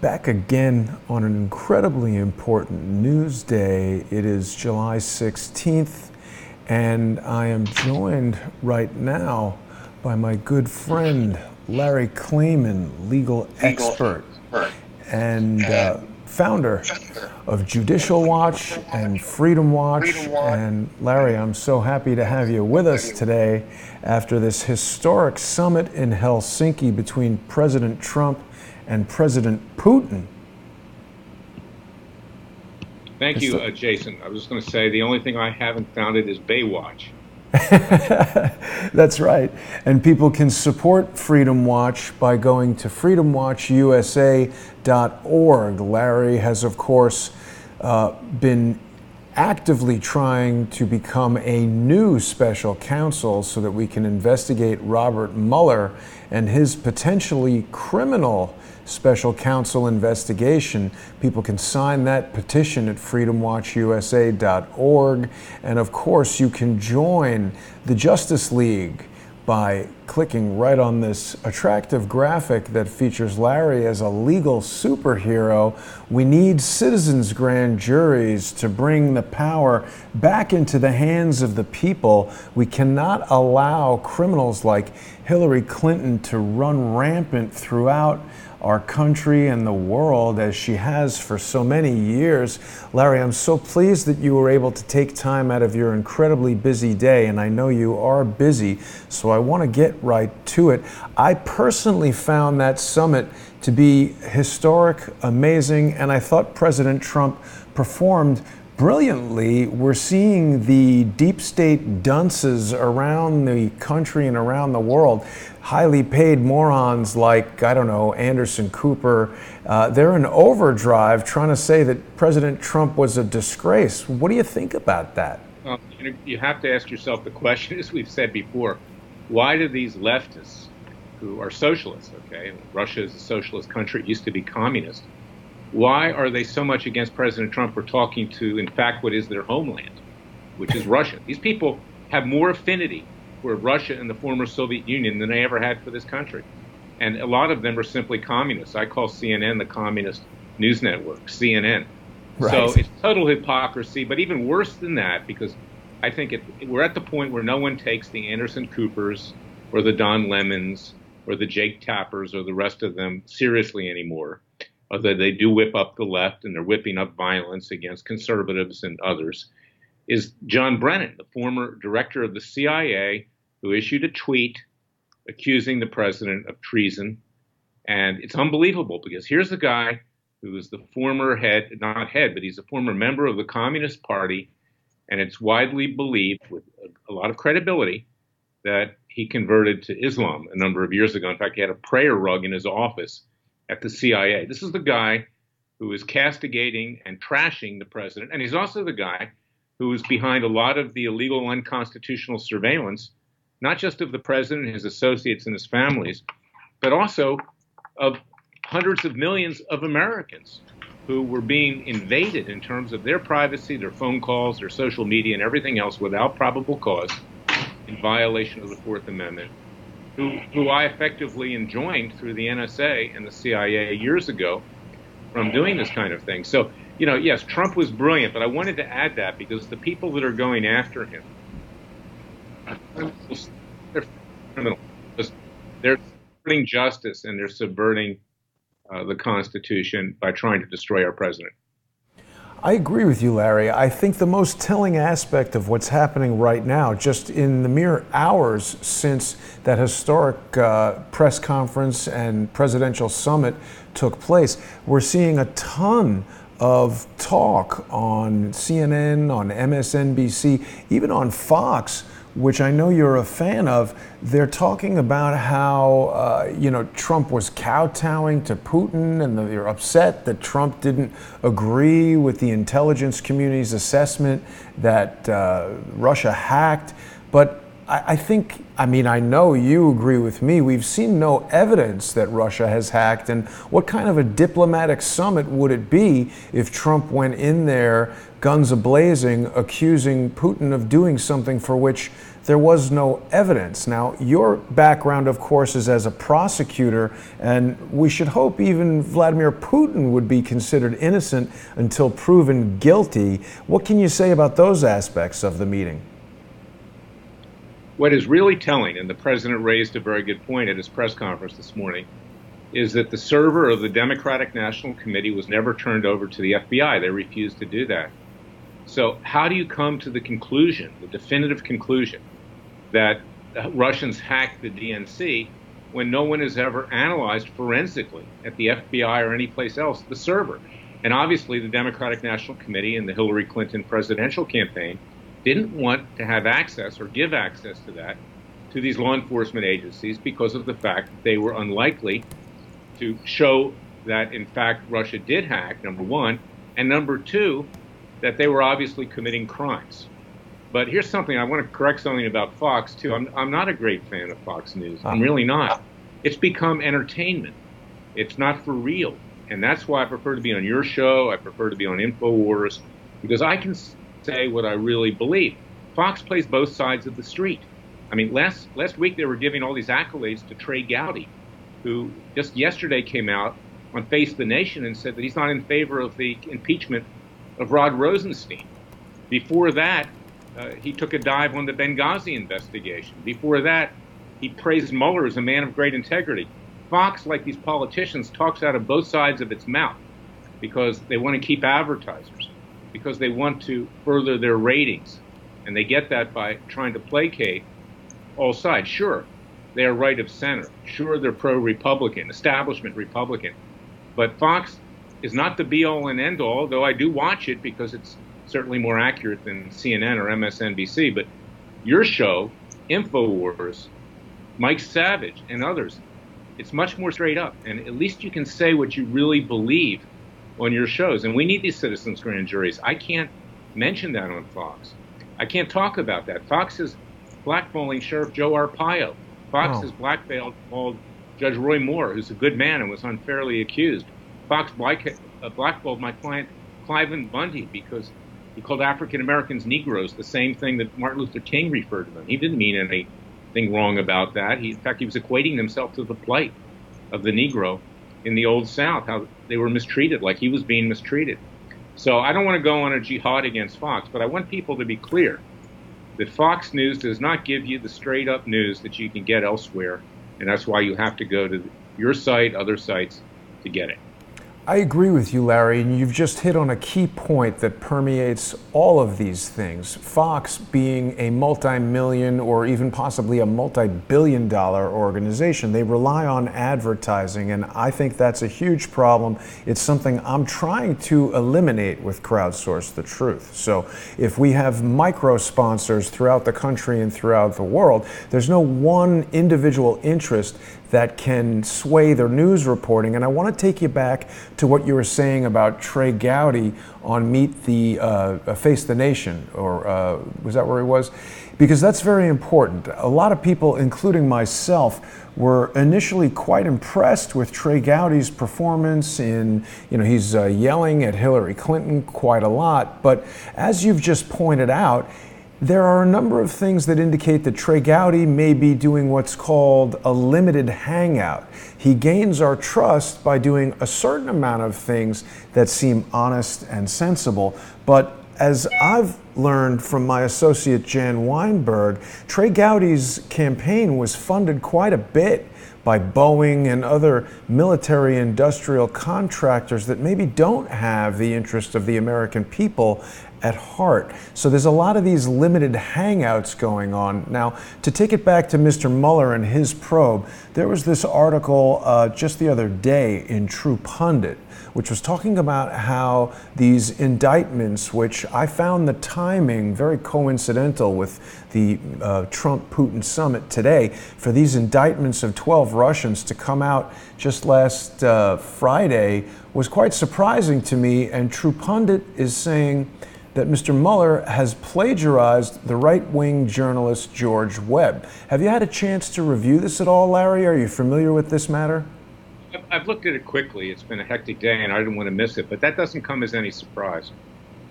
Back again on an incredibly important news day. It is July 16th, and I am joined right now by my good friend, Larry Klayman, legal expert and founder of Judicial Watch and Freedom Watch. And Larry, I'm so happy to have you with us today after this historic summit in Helsinki between President Trump and President Putin. Thank you, Jason. I was just going to say the only thing I haven't found it is Baywatch. That's right. And people can support Freedom Watch by going to freedomwatchusa.org. Larry has, of course, been actively trying to become a new special counsel so that we can investigate Robert Mueller and his potentially criminal special counsel investigation. People can sign that petition at freedomwatchusa.org. And of course, you can join the Justice League by clicking right on this attractive graphic that features Larry as a legal superhero. We need citizens' grand juries to bring the power back into the hands of the people. We cannot allow criminals like Hillary Clinton to run rampant throughout our country and the world as she has for so many years. Larry, I'm so pleased that you were able to take time out of your incredibly busy day, and I know you are busy, so I want to get right to it. I personally found that summit to be historic, amazing, and I thought President Trump performed brilliantly. We're seeing the deep state dunces around the country and around the world, highly paid morons like, I don't know, Anderson Cooper. They're in overdrive trying to say that President Trump was a disgrace. What do you think about that? Well, you have to ask yourself the question, as we've said before, why do these leftists, who are socialists, okay, Russia is a socialist country, it used to be communist, why are they so much against President Trump for talking to, in fact, what is their homeland, which is Russia? These people have more affinity for Russia and the former Soviet Union than they ever had for this country. And a lot of them are simply communists. I call CNN the communist news network, CNN. Right. So it's total hypocrisy, but even worse than that, because I think we're at the point where no one takes the Anderson Coopers or the Don Lemons or the Jake Tappers or the rest of them seriously anymore. Although they do whip up the left and they're whipping up violence against conservatives and others, is John Brennan, the former director of the CIA, who issued a tweet accusing the president of treason. And it's unbelievable because here's a guy who is the former head, not head, but he's a former member of the Communist Party. And it's widely believed with a lot of credibility that he converted to Islam a number of years ago. In fact, he had a prayer rug in his office at the CIA. This is the guy who is castigating and trashing the president. And he's also the guy who is behind a lot of the illegal, unconstitutional surveillance, not just of the president and his associates and his families, but also of hundreds of millions of Americans who were being invaded in terms of their privacy, their phone calls, their social media, and everything else without probable cause in violation of the Fourth Amendment, who I effectively enjoined through the NSA and the CIA years ago from doing this kind of thing. So, you know, yes, Trump was brilliant, but I wanted to add that because the people that are going after him, they're criminals. They're subverting justice and they're subverting the Constitution by trying to destroy our president. I agree with you, Larry. I think the most telling aspect of what's happening right now, just in the mere hours since that historic press conference and presidential summit took place, we're seeing a ton of talk on CNN, on MSNBC, even on Fox, which I know you're a fan of. They're talking about how, Trump was kowtowing to Putin, and they're upset that Trump didn't agree with the intelligence community's assessment that Russia hacked. But I know you agree with me. We've seen no evidence that Russia has hacked. And what kind of a diplomatic summit would it be if Trump went in there guns a-blazing, accusing Putin of doing something for which there was no evidence. Now, your background, of course, is as a prosecutor, and we should hope even Vladimir Putin would be considered innocent until proven guilty. What can you say about those aspects of the meeting? What is really telling, and the president raised a very good point at his press conference this morning, is that the server of the Democratic National Committee was never turned over to the FBI. They refused to do that. So how do you come to the conclusion, the definitive conclusion, that Russians hacked the DNC when no one has ever analyzed forensically at the FBI or any place else the server? And obviously the Democratic National Committee and the Hillary Clinton presidential campaign didn't want to have access or give access to that to these law enforcement agencies because of the fact that they were unlikely to show that, in fact, Russia did hack, number one, and number two, that they were obviously committing crimes. But here's something, I want to correct something about Fox, too. I'm not a great fan of Fox News. I'm really not. It's become entertainment. It's not for real. And that's why I prefer to be on your show. I prefer to be on InfoWars, because I can say what I really believe. Fox plays both sides of the street. I mean, last week they were giving all these accolades to Trey Gowdy, who just yesterday came out on Face the Nation and said that he's not in favor of the impeachment of Rod Rosenstein. Before that, he took a dive on the Benghazi investigation. Before that, he praised Mueller as a man of great integrity. Fox, like these politicians, talks out of both sides of its mouth because they want to keep advertisers, because they want to further their ratings. And they get that by trying to placate all sides. Sure, they are right of center. Sure, they're pro-Republican, establishment Republican. But Fox is not the be-all and end-all, though I do watch it because it's certainly more accurate than CNN or MSNBC. But your show, InfoWars, Mike Savage, and others, it's much more straight up. And at least you can say what you really believe on your shows. And we need these citizens' grand juries. I can't mention that on Fox. I can't talk about that. Fox is blackballing Sheriff Joe Arpaio. Fox has blackballed Judge Roy Moore, who's a good man and was unfairly accused. Fox blackballed my client Klayman Bundy because he called African Americans Negroes, the same thing that Martin Luther King referred to them. He didn't mean anything wrong about that. In fact, he was equating himself to the plight of the Negro in the Old South, how they were mistreated, like he was being mistreated. So I don't want to go on a jihad against Fox, but I want people to be clear that Fox News does not give you the straight-up news that you can get elsewhere, and that's why you have to go to your site, other sites, to get it. I agree with you, Larry, and you've just hit on a key point that permeates all of these things. Fox being a multi-million or even possibly a multi-billion-dollar organization, they rely on advertising, and I think that's a huge problem. It's something I'm trying to eliminate with Crowdsource the Truth. So if we have micro-sponsors throughout the country and throughout the world, there's no one individual interest that can sway their news reporting. And I want to take you back to what you were saying about Trey Gowdy on Face the Nation, or was that where he was? Because that's very important. A lot of people, including myself, were initially quite impressed with Trey Gowdy's performance he's yelling at Hillary Clinton quite a lot. But as you've just pointed out, there are a number of things that indicate that Trey Gowdy may be doing what's called a limited hangout. He gains our trust by doing a certain amount of things that seem honest and sensible. But as I've learned from my associate Jan Weinberg, Trey Gowdy's campaign was funded quite a bit by Boeing and other military industrial contractors that maybe don't have the interest of the American people at heart. So there's a lot of these limited hangouts going on. Now, to take it back to Mr. Mueller and his probe, there was this article just the other day in True Pundit, which was talking about how these indictments, which I found the timing very coincidental with the Trump-Putin summit today, for these indictments of 12 Russians to come out just last Friday was quite surprising to me. And True Pundit is saying that Mr. Mueller has plagiarized the right-wing journalist George Webb. Have you had a chance to review this at all, Larry? Are you familiar with this matter? I've looked at it quickly. It's been a hectic day, and I didn't want to miss it. But that doesn't come as any surprise,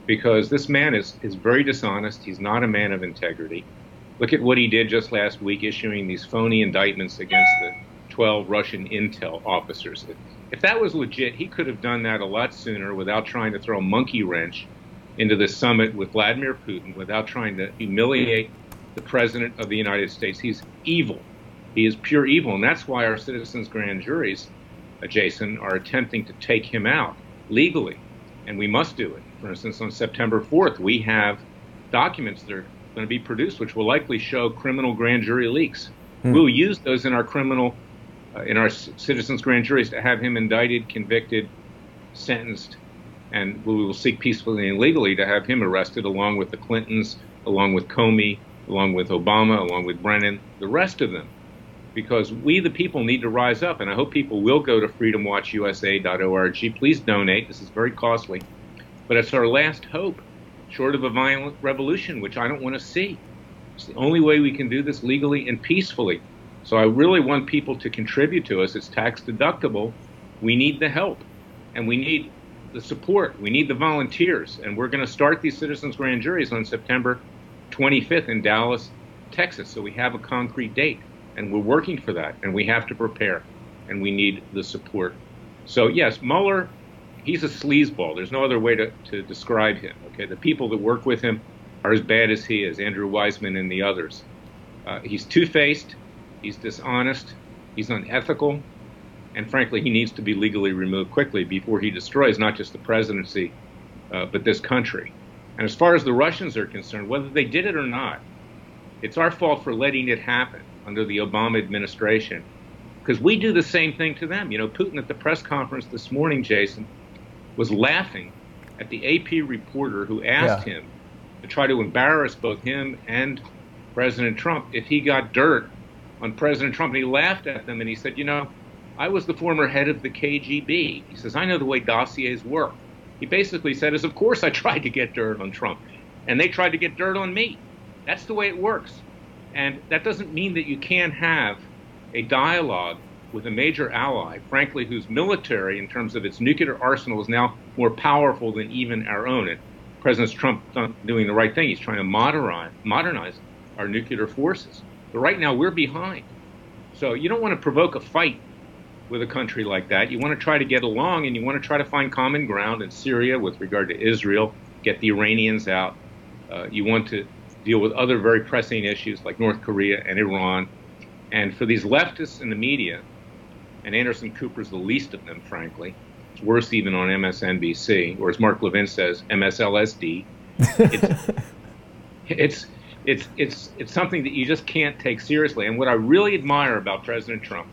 because this man is very dishonest. He's not a man of integrity. Look at what he did just last week, issuing these phony indictments against the 12 Russian intel officers. If that was legit, he could have done that a lot sooner without trying to throw a monkey wrench into the summit with Vladimir Putin, without trying to humiliate the President of the United States. He's evil. He is pure evil, and that's why our citizens' grand juries, Jason, are attempting to take him out legally, and we must do it. For instance, on September 4th, we have documents that are going to be produced which will likely show criminal grand jury leaks. We'll use those in our citizens' grand juries to have him indicted, convicted, sentenced, and we will seek peacefully and legally to have him arrested along with the Clintons, along with Comey, along with Obama, along with Brennan, the rest of them. Because we, the people, need to rise up, and I hope people will go to freedomwatchusa.org. Please donate. This is very costly, but it's our last hope, short of a violent revolution, which I don't want to see. It's the only way we can do this legally and peacefully. So I really want people to contribute to us. It's tax deductible. We need the help, and we need the support. We need the volunteers, and we're going to start these citizens' grand juries on September 25th in Dallas, Texas. So we have a concrete date. And we're working for that, and we have to prepare, and we need the support. So yes, Mueller, he's a sleazeball. There's no other way to describe him. Okay, the people that work with him are as bad as he is, Andrew Weissman and the others. He's two-faced, he's dishonest, he's unethical, and frankly, he needs to be legally removed quickly before he destroys not just the presidency, but this country. And as far as the Russians are concerned, whether they did it or not, it's our fault for letting it happen under the Obama administration, because we do the same thing to them. You know, Putin at the press conference this morning, Jason, was laughing at the AP reporter who asked him to try to embarrass both him and President Trump if he got dirt on President Trump. And he laughed at them and he said, you know, I was the former head of the KGB. He says, I know the way dossiers work. He basically said, of course I tried to get dirt on Trump, and they tried to get dirt on me. That's the way it works. And that doesn't mean that you can't have a dialogue with a major ally, frankly, whose military, in terms of its nuclear arsenal, is now more powerful than even our own. And President Trump's doing the right thing. He's trying to modernize our nuclear forces. But right now, we're behind. So you don't want to provoke a fight with a country like that. You want to try to get along, and you want to try to find common ground in Syria with regard to Israel, get the Iranians out. You want to deal with other very pressing issues like North Korea and Iran. And for these leftists in the media, and Anderson Cooper's the least of them, frankly, it's worse even on MSNBC, or as Mark Levin says, MSLSD. It's something that you just can't take seriously. And what I really admire about President Trump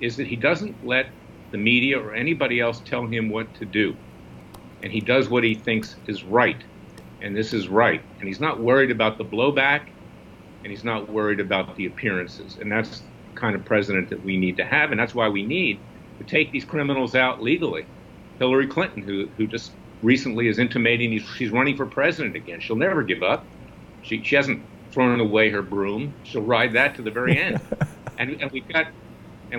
is that he doesn't let the media or anybody else tell him what to do. And he does what he thinks is right. And this is right. And he's not worried about the blowback, and he's not worried about the appearances. And that's the kind of president that we need to have, and that's why we need to take these criminals out legally. Hillary Clinton, who just recently is intimating she's running for president again. She'll never give up. She hasn't thrown away her broom. She'll ride that to the very end. And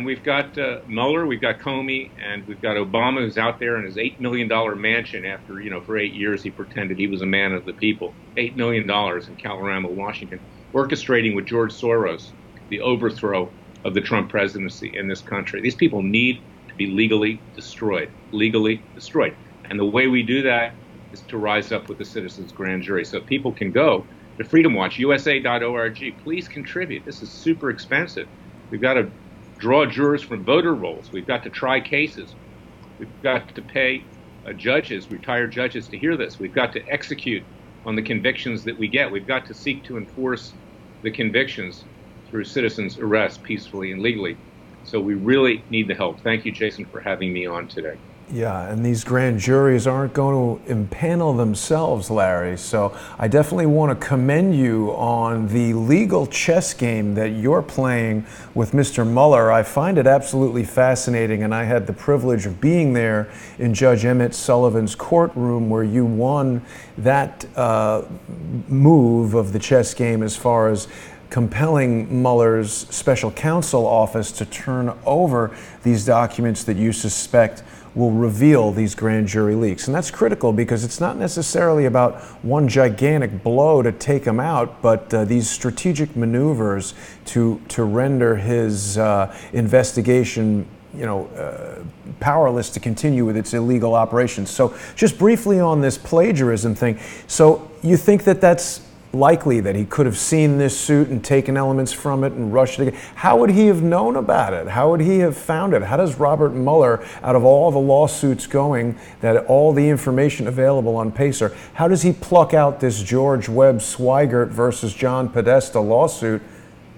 we've got Mueller, we've got Comey, and we've got Obama, who's out there in his $8 million mansion after, for 8 years he pretended he was a man of the people. $8 million in Colorado, Washington, orchestrating with George Soros the overthrow of the Trump presidency in this country. These people need to be legally destroyed. And the way we do that is to rise up with the citizens' grand jury. So people can go to freedomwatchusa.org. Please contribute. This is super expensive. We've got to draw jurors from voter rolls. We've got to try cases. We've got to pay judges, retired judges, to hear this. We've got to execute on the convictions that we get. We've got to seek to enforce the convictions through citizens' arrest peacefully and legally. So we really need the help. Thank you, Jason, for having me on today. Yeah, and these grand juries aren't going to impanel themselves, Larry. So I definitely want to commend you on the legal chess game that you're playing with Mr. Mueller. I find it absolutely fascinating, and I had the privilege of being there in Judge Emmett Sullivan's courtroom where you won that move of the chess game as far as compelling Mueller's special counsel office to turn over these documents that you suspect will reveal these grand jury leaks. And that's critical because it's not necessarily about one gigantic blow to take him out, but these strategic maneuvers to render his investigation powerless to continue with its illegal operations. So just briefly on this plagiarism thing, so you think that that's likely, that he could have seen this suit and taken elements from it and rushed it again? How would he have known about it? How would he have found it? How does Robert Mueller, out of all the lawsuits going, that all the information available on Pacer, how does he pluck out this George Webb Swigert versus John Podesta lawsuit?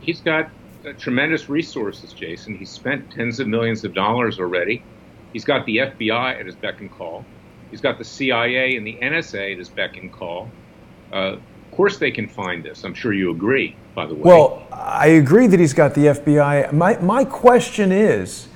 He's got tremendous resources, Jason. He's spent tens of millions of dollars already. He's got the FBI at his beck and call. He's got the CIA and the NSA at his beck and call. Of course they can find this. I'm sure you agree, by the way. Well, I agree that he's got the FBI. My question is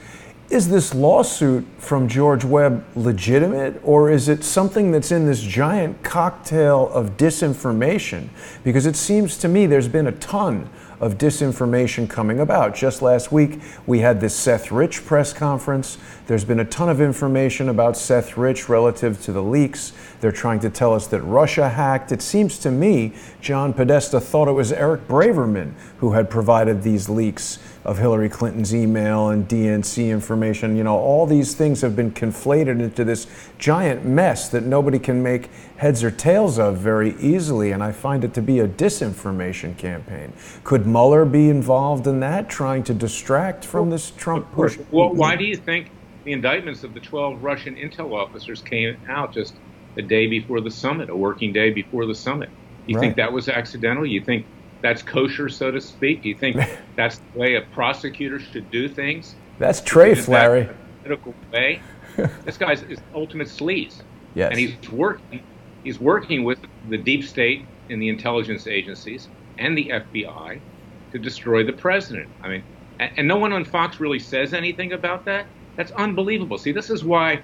this lawsuit from George Webb legitimate, or is it something that's in this giant cocktail of disinformation? Because it seems to me there's been a ton of disinformation coming about. Just last week, we had this Seth Rich press conference. There's been a ton of information about Seth Rich relative to the leaks. They're trying to tell us that Russia hacked. It seems to me John Podesta thought it was Eric Braverman who had provided these leaks of Hillary Clinton's email and DNC information. You know, all these things have been conflated into this giant mess that nobody can make heads or tails of very easily, and I find it to be a disinformation campaign. Could Mueller be involved in that, trying to distract from this Trump push? Well, why do you think the indictments of the 12 Russian intel officers came out just a day before the summit, a working day before the summit? You think that was accidental? You think that's kosher, so to speak? You think that's the way a prosecutor should do things? That's trafe, Larry. Political way. This guy's is ultimate sleaze. Yes. And he's working with the deep state and the intelligence agencies and the FBI to destroy the president. I mean, and no one on Fox really says anything about that. That's unbelievable. See, this is why,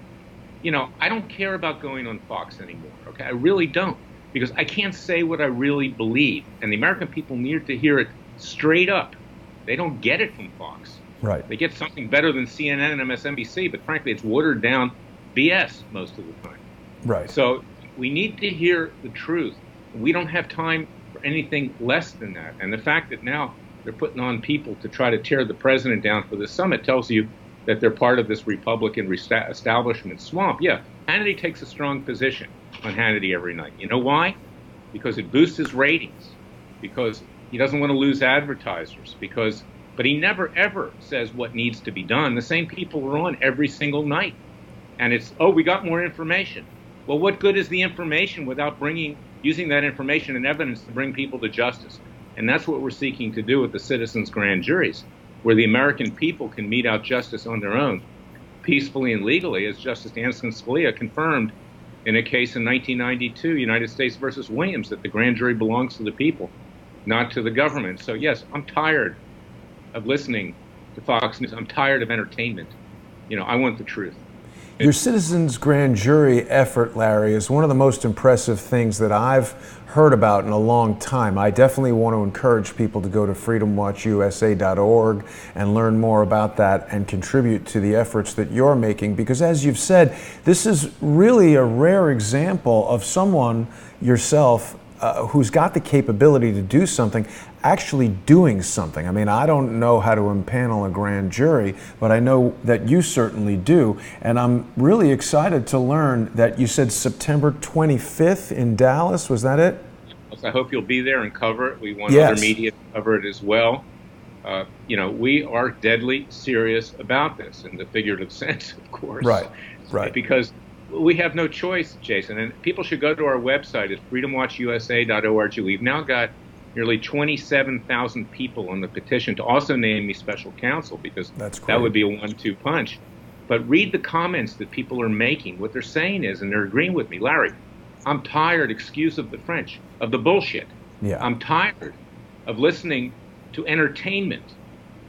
I don't care about going on Fox anymore. Okay, I really don't. Because I can't say what I really believe. And the American people need to hear it straight up. They don't get it from Fox. Right. They get something better than CNN and MSNBC, but frankly, it's watered down BS most of the time. Right. So we need to hear the truth. We don't have time for anything less than that. And the fact that now they're putting on people to try to tear the president down for the summit tells you that they're part of this Republican establishment swamp. Yeah, Hannity takes a strong position on Hannity every night. You know why? Because it boosts his ratings, because he doesn't want to lose advertisers, but he never ever says what needs to be done. The same people are on every single night. And it's, we got more information. Well, what good is the information without using that information and evidence to bring people to justice? And that's what we're seeking to do with the citizens' grand juries, where the American people can mete out justice on their own, peacefully and legally, as Justice Antonin Scalia confirmed in a case in 1992, United States versus Williams, that the grand jury belongs to the people, not to the government. So yes, I'm tired of listening to Fox News. I'm tired of entertainment. I want the truth. Your citizens grand jury effort, Larry, is one of the most impressive things that I've heard about in a long time. I definitely want to encourage people to go to freedomwatchusa.org and learn more about that and contribute to the efforts that you're making, because as you've said, this is really a rare example of someone, yourself, who's got the capability to do something, actually doing something. I mean, I don't know how to impanel a grand jury, but I know that you certainly do. And I'm really excited to learn that you said September 25th in Dallas. Was that it? I hope you'll be there and cover it. We want other media to cover it as well. We are deadly serious about this in the figurative sense, of course. Right. Because we have no choice, Jason. And people should go to our website at freedomwatchusa.org. We've now got nearly 27,000 people on the petition to also name me special counsel, because that would be a 1-2 punch. But read the comments that people are making. What they're saying is, and they're agreeing with me, Larry, I'm tired, excuse of the French, of the bullshit. Yeah. I'm tired of listening to entertainment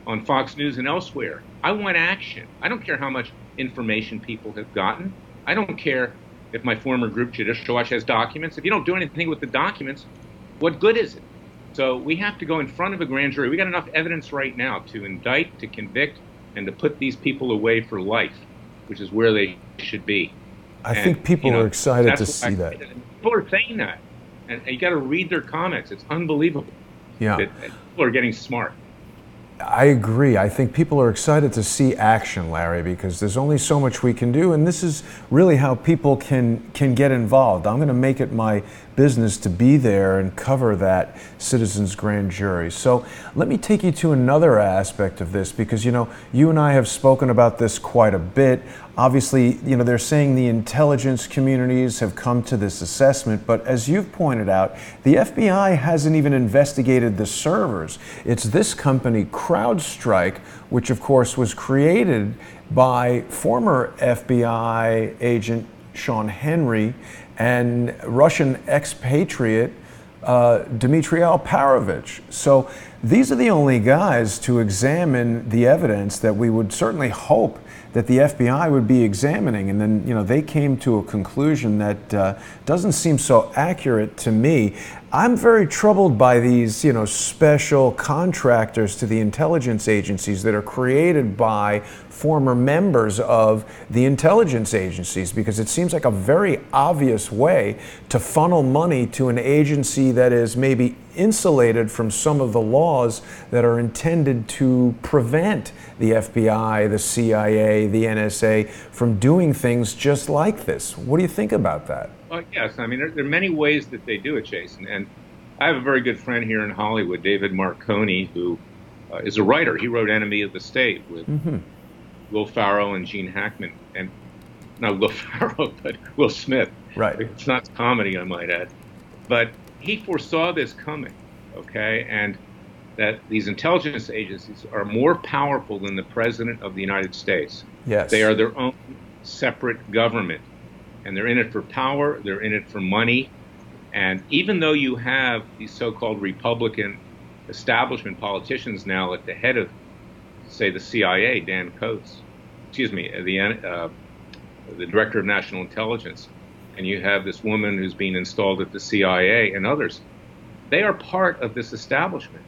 on Fox News and elsewhere. I want action. I don't care how much information people have gotten. I don't care if my former group, Judicial Watch, has documents. If you don't do anything with the documents, what good is it? So we have to go in front of a grand jury. We got enough evidence right now to indict, to convict, and to put these people away for life. which is where they should be. I think people are excited to see that. People are saying that, and you got to read their comments. It's unbelievable. Yeah, that people are getting smart. I agree. I think people are excited to see action, Larry, because there's only so much we can do, and this is really how people can get involved. I'm going to make it my business to be there and cover that citizens grand jury. So let me take you to another aspect of this, because you and I have spoken about this quite a bit. Obviously, they're saying the intelligence communities have come to this assessment, but as you've pointed out, the FBI hasn't even investigated the servers. It's this company, CrowdStrike, which of course was created by former FBI agent Sean Henry and Russian expatriate Dmitry Alperovitch. So these are the only guys to examine the evidence that we would certainly hope that the FBI would be examining, and then they came to a conclusion that doesn't seem so accurate to me. I'm very troubled by these special contractors to the intelligence agencies that are created by former members of the intelligence agencies, because it seems like a very obvious way to funnel money to an agency that is maybe insulated from some of the laws that are intended to prevent the FBI, the CIA, the NSA from doing things just like this. What do you think about that? Well, yes. I mean, there are many ways that they do it, Jason. And I have a very good friend here in Hollywood, David Marconi, who is a writer. He wrote Enemy of the State with Will Ferrell and Gene Hackman. And not Will Ferrell, but Will Smith. Right. It's not comedy, I might add. But he foresaw this coming, okay? And that these intelligence agencies are more powerful than the President of the United States. Yes. They are their own separate government. And they're in it for power, they're in it for money. And even though you have these so-called Republican establishment politicians now at the head of, say, the CIA, Dan Coates, the Director of National Intelligence, and you have this woman who's being installed at the CIA and others, they are part of this establishment.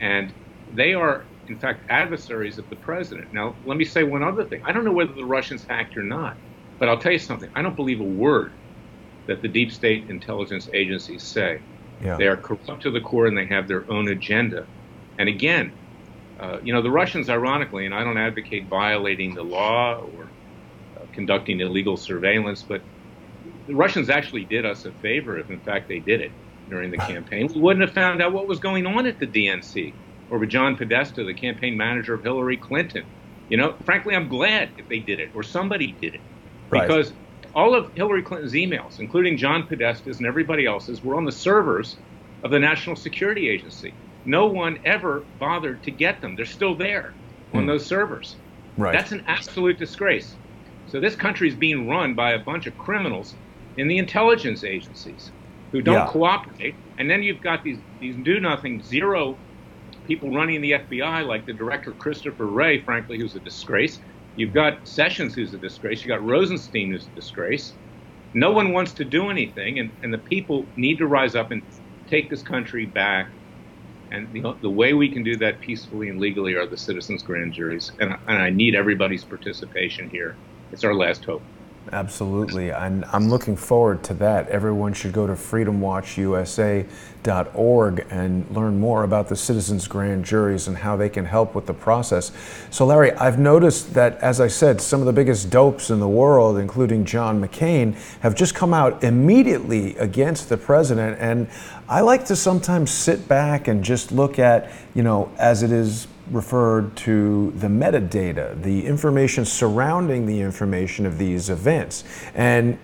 And they are, in fact, adversaries of the president. Now, let me say one other thing. I don't know whether the Russians hacked or not, but I'll tell you something. I don't believe a word that the deep state intelligence agencies say. Yeah. They are corrupt to the core, and they have their own agenda. And again, the Russians, ironically, and I don't advocate violating the law or conducting illegal surveillance, but the Russians actually did us a favor if, in fact, they did it during the campaign. We wouldn't have found out what was going on at the DNC or with John Podesta, the campaign manager of Hillary Clinton. Frankly, I'm glad if they did it or somebody did it. Because all of Hillary Clinton's emails, including John Podesta's and everybody else's, were on the servers of the National Security Agency. No one ever bothered to get them. They're still there on those servers. Right. That's an absolute disgrace. So this country is being run by a bunch of criminals in the intelligence agencies who don't cooperate. And then you've got these do-nothing, zero people running the FBI, like the director, Christopher Wray, frankly, who's a disgrace. You've got Sessions, who's a disgrace. You've got Rosenstein, who's a disgrace. No one wants to do anything, and the people need to rise up and take this country back. And the way we can do that peacefully and legally are the citizens' grand juries. And I need everybody's participation here. It's our last hope. Absolutely, and I'm looking forward to that. Everyone should go to freedomwatchusa.org and learn more about the citizens' grand juries and how they can help with the process. So Larry, I've noticed that, as I said, some of the biggest dopes in the world, including John McCain, have just come out immediately against the president. And I like to sometimes sit back and just look at, as it is referred to, the metadata, the information surrounding the information of these events. And,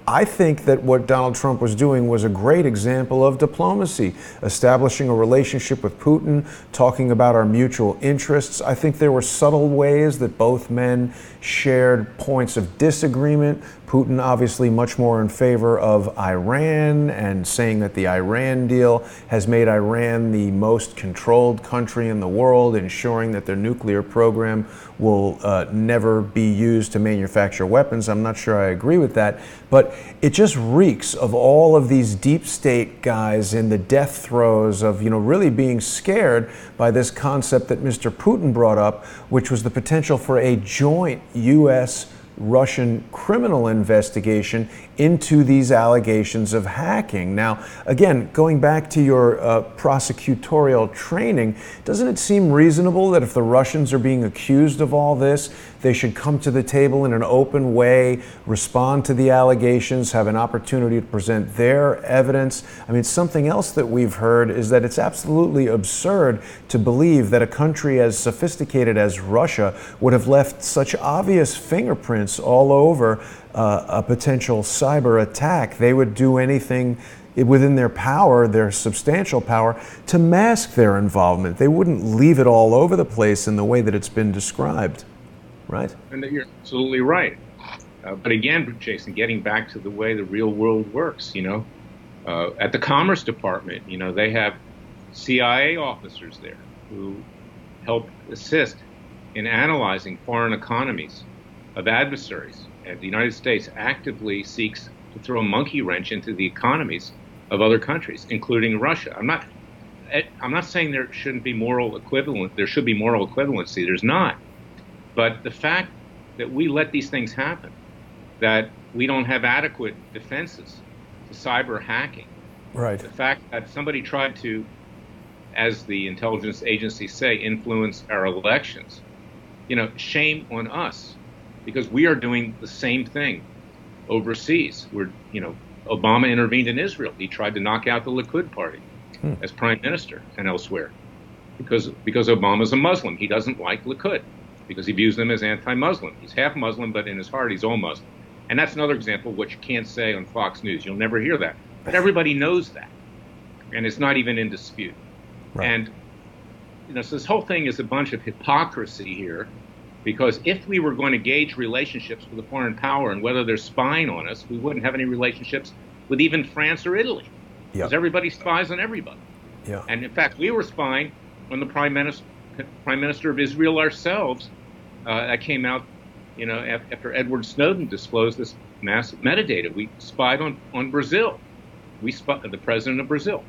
I think that what Donald Trump was doing was a great example of diplomacy, establishing a relationship with Putin, talking about our mutual interests. I think there were subtle ways that both men shared points of disagreement. Putin obviously much more in favor of Iran and saying that the Iran deal has made Iran the most controlled country in the world, ensuring that their nuclear program will never be used to manufacture weapons. I'm not sure I agree with that, but it just reeks of all of these deep state guys in the death throes of, really being scared by this concept that Mr. Putin brought up, which was the potential for a joint U.S. Russian criminal investigation into these allegations of hacking. Now, again, going back to your prosecutorial training, doesn't it seem reasonable that if the Russians are being accused of all this, they should come to the table in an open way, respond to the allegations, have an opportunity to present their evidence? I mean, something else that we've heard is that it's absolutely absurd to believe that a country as sophisticated as Russia would have left such obvious fingerprints all over a potential cyber attack. They would do anything within their power, their substantial power, to mask their involvement. They wouldn't leave it all over the place in the way that it's been described, right? And you're absolutely right. But again, Jason, getting back to the way the real world works, at the Commerce Department, they have CIA officers there who help assist in analyzing foreign economies of adversaries. And the United States actively seeks to throw a monkey wrench into the economies of other countries, including Russia. I'm not saying there shouldn't be moral equivalent. There should be moral equivalency. There's not. But the fact that we let these things happen, that we don't have adequate defenses to cyber hacking, right? The fact that somebody tried to, as the intelligence agencies say, influence our elections, shame on us, because we are doing the same thing overseas. Obama intervened in Israel. He tried to knock out the Likud party as prime minister and elsewhere, because Obama's a Muslim. He doesn't like Likud because he views them as anti-Muslim. He's half Muslim, but in his heart he's all Muslim. And that's another example of what you can't say on Fox News. You'll never hear that. But everybody knows that. And it's not even in dispute. Right. And, so this whole thing is a bunch of hypocrisy here, because if we were going to gauge relationships with a foreign power and whether they're spying on us, we wouldn't have any relationships with even France or Italy. Because everybody spies on everybody. Yeah. And in fact, we were spying on the Prime Minister of Israel ourselves. That came out, after Edward Snowden disclosed this massive metadata. We spied on Brazil. We spied the president of Brazil.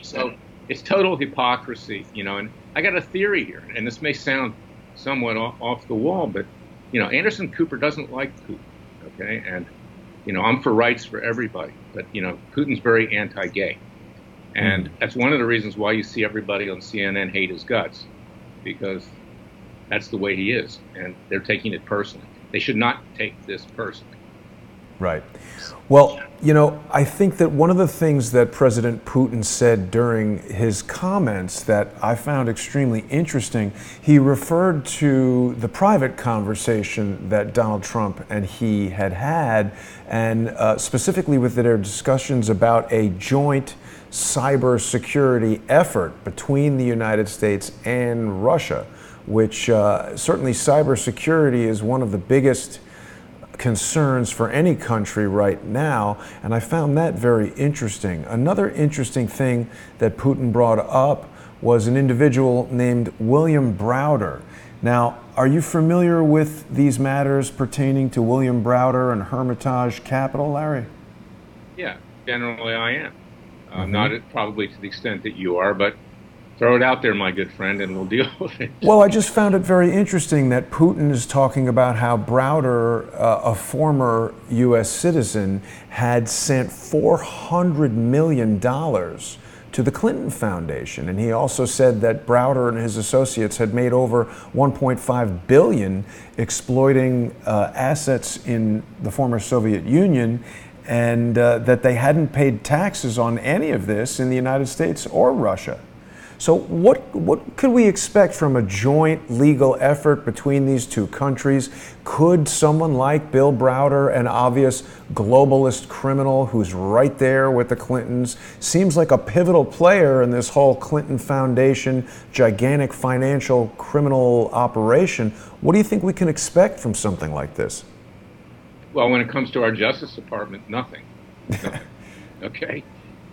So it's total hypocrisy, and I got a theory here, and this may sound somewhat off the wall, but, Anderson Cooper doesn't like Putin, okay? And, I'm for rights for everybody, but, Putin's very anti-gay. And that's one of the reasons why you see everybody on CNN hate his guts, because that's the way he is, and they're taking it personally. They should not take this personally. Right. Well, I think that one of the things that President Putin said during his comments that I found extremely interesting, he referred to the private conversation that Donald Trump and he had, and specifically with their discussions about a joint cybersecurity effort between the United States and Russia, which certainly cybersecurity is one of the biggest concerns for any country right now, and I found that very interesting. Another interesting thing that Putin brought up was an individual named William Browder. Now, are you familiar with these matters pertaining to William Browder and Hermitage Capital, Larry? Yeah, generally I am. Not probably to the extent that you are, but throw it out there, my good friend, and we'll deal with it. Well, I just found it very interesting that Putin is talking about how Browder, a former U.S. citizen, had sent $400 million to the Clinton Foundation. And he also said that Browder and his associates had made over $1.5 billion exploiting assets in the former Soviet Union, and that they hadn't paid taxes on any of this in the United States or Russia. So what could we expect from a joint legal effort between these two countries? Could someone like Bill Browder, an obvious globalist criminal who's right there with the Clintons, seems like a pivotal player in this whole Clinton Foundation, gigantic financial criminal operation, what do you think we can expect from something like this? Well, when it comes to our Justice Department, nothing. Nothing. Okay?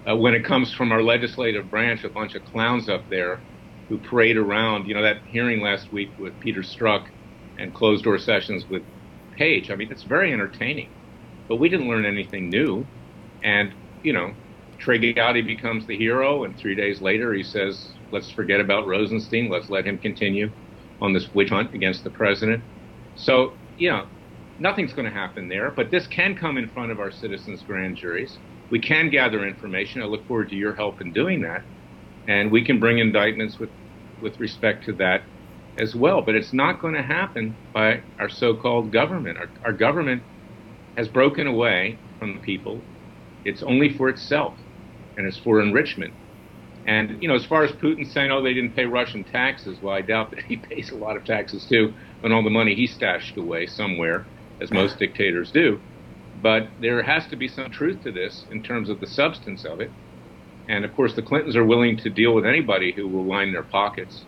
When it comes from our legislative branch, a bunch of clowns up there who parade around, that hearing last week with Peter Strzok and closed-door sessions with Page, I mean, it's very entertaining. But we didn't learn anything new. And, Trey Gowdy becomes the hero, and 3 days later he says, let's forget about Rosenstein, let's let him continue on this witch hunt against the president. So, Nothing's going to happen there, but this can come in front of our citizens' grand juries. We can gather information. I look forward to your help in doing that. And we can bring indictments with respect to that as well. But it's not going to happen by our so-called government. Our government has broken away from the people. It's only for itself, and it's for enrichment. And, as far as Putin saying, oh, they didn't pay Russian taxes, well, I doubt that he pays a lot of taxes, too, on all the money he stashed away somewhere, as most dictators do. But there has to be some truth to this in terms of the substance of it. And, of course, the Clintons are willing to deal with anybody who will line their pockets.